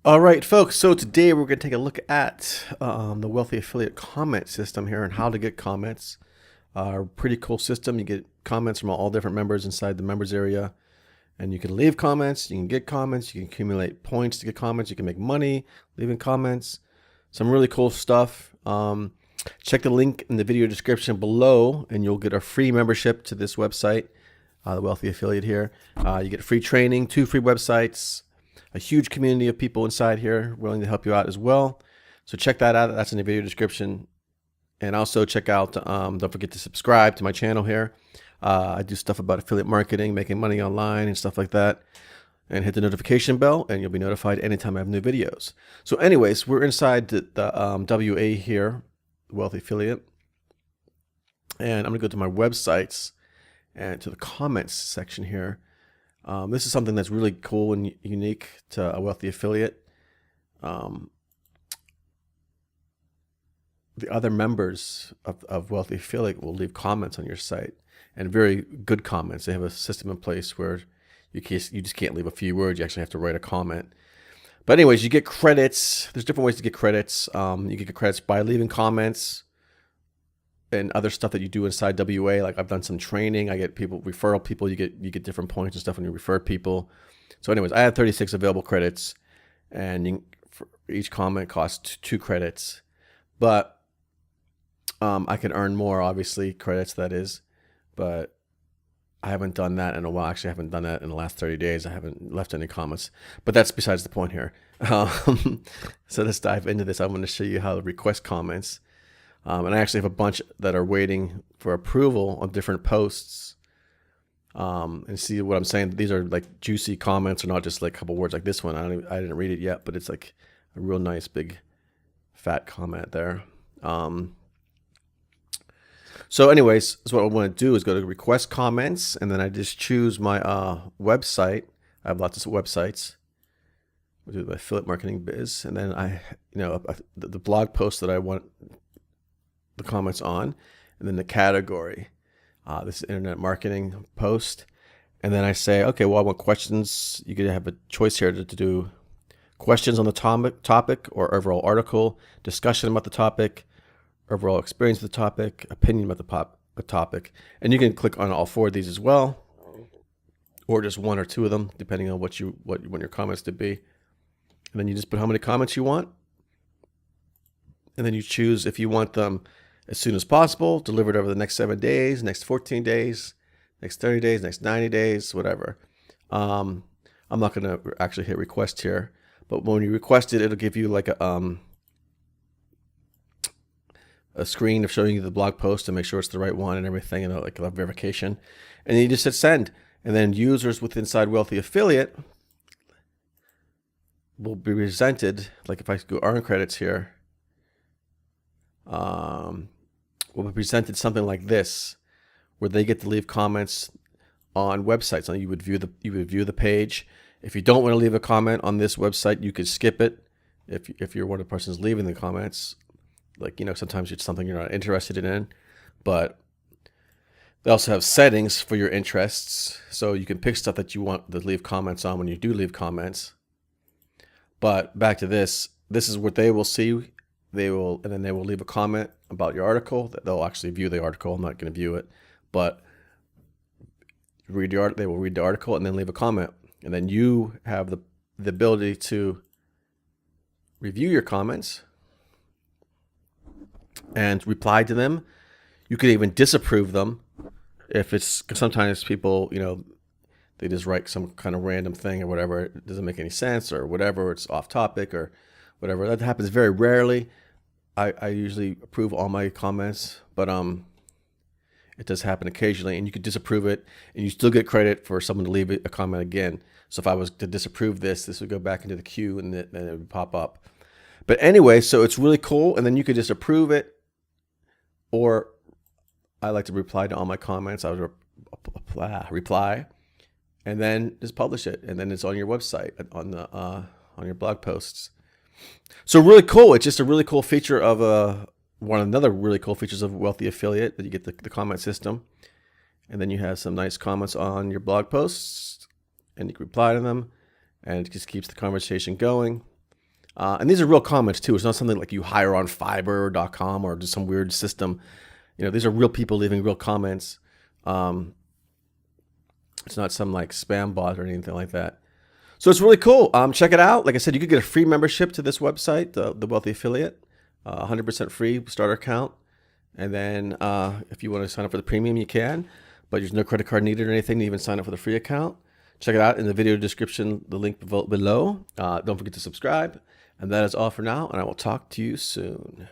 All right, folks. So today we're going to take a look at the Wealthy Affiliate comment system here and how to get comments. Pretty cool system. You get comments from all different members inside the members area, and you can leave comments. You can get comments. You can accumulate points to get comments. You can make money leaving comments. Some really cool stuff. Check the link in the video description below, and you'll get a free membership to this website, the Wealthy Affiliate here. You get free training, 2 free websites, a huge community of people inside here willing to help you out as well. So check that out. That's in the video description. And also check out, don't forget to subscribe to my channel here. I do stuff about affiliate marketing, making money online and stuff like that. And hit the notification bell and you'll be notified anytime I have new videos. So anyways, we're inside the WA here, Wealthy Affiliate. And I'm gonna go to my websites and to the comments section here. This is something that's really cool and unique to a Wealthy Affiliate. The other members of Wealthy Affiliate will leave comments on your site, and very good comments. They have a system in place where you just can't leave a few words. You actually have to write a comment. But anyways, you get credits. There's different ways to get credits. You can get credits by leaving comments and other stuff that you do inside WA. Like I've done some training. I get referral people. You get different points and stuff when you refer people. So anyways, I have 36 available credits, and for each comment costs 2 credits. But I can earn more, obviously, credits that is. But I haven't done that in a while. Actually, I haven't done that in the last 30 days. I haven't left any comments. But that's besides the point here. So let's dive into this. I'm going to show you how to request comments. And I actually have a bunch that are waiting for approval on different posts. And see what I'm saying. These are like juicy comments, or not just like a couple words like this one. I didn't read it yet, but it's like a real nice big fat comment there. So anyways, so what I want to do is go to request comments, and then I just choose my website. I have lots of websites. We'll do the affiliate marketing biz, and then the blog post that I want the comments on, and then the category. This is internet marketing post, and then I say, okay, well, I want questions. You could have a choice here to do questions on the topic or overall article, discussion about the topic, overall experience with the topic, opinion about the topic, and you can click on all 4 of these as well, or just 1 or 2 of them, depending on what you want your comments to be. And then you just put how many comments you want, and then you choose if you want them as soon as possible, delivered over the next 7 days, next 14 days, next 30 days, next 90 days, whatever. I'm not going to actually hit request here, but when you request it, it'll give you like a screen of showing you the blog post to make sure it's the right one and everything, and like a verification. And then you just hit send, and then users with inside Wealthy Affiliate will be presented, like if I go earn credits here, will be presented something like this, where they get to leave comments on websites. So you would view the page. If you don't want to leave a comment on this website, you could skip it. If you're one of the persons leaving the comments, like sometimes it's something you're not interested in. But they also have settings for your interests, so you can pick stuff that you want to leave comments on when you do leave comments. But back to this is what they will see. And then they will leave a comment about your article. They'll actually view the article. I'm not going to view it, but they will read the article and then leave a comment. And then you have the ability to review your comments and reply to them. You could even disapprove them if it's, sometimes people, they just write some kind of random thing or whatever. It doesn't make any sense or whatever. It's off topic or whatever. That happens very rarely. I usually approve all my comments, but it does happen occasionally, and you could disapprove it and you still get credit for someone to leave a comment again. So if I was to disapprove this would go back into the queue, and then it would pop up. But anyway, so it's really cool, and then you could just approve it, or I like to reply to all my comments. I would reply and then just publish it, and then it's on your website, on your blog posts. So really cool. It's just a really cool feature of another really cool features of Wealthy Affiliate, that you get the comment system, and then you have some nice comments on your blog posts, and you can reply to them, and it just keeps the conversation going. And these are real comments too. It's not something like you hire on Fiverr.com or just some weird system. These are real people leaving real comments. It's not some like spam bot or anything like that. So it's really cool. Check it out. Like I said, you could get a free membership to this website, the Wealthy Affiliate, 100% free starter account. And then if you want to sign up for the premium, you can, but there's no credit card needed or anything to even sign up for the free account. Check it out in the video description, the link below. Don't forget to subscribe. And that is all for now, and I will talk to you soon.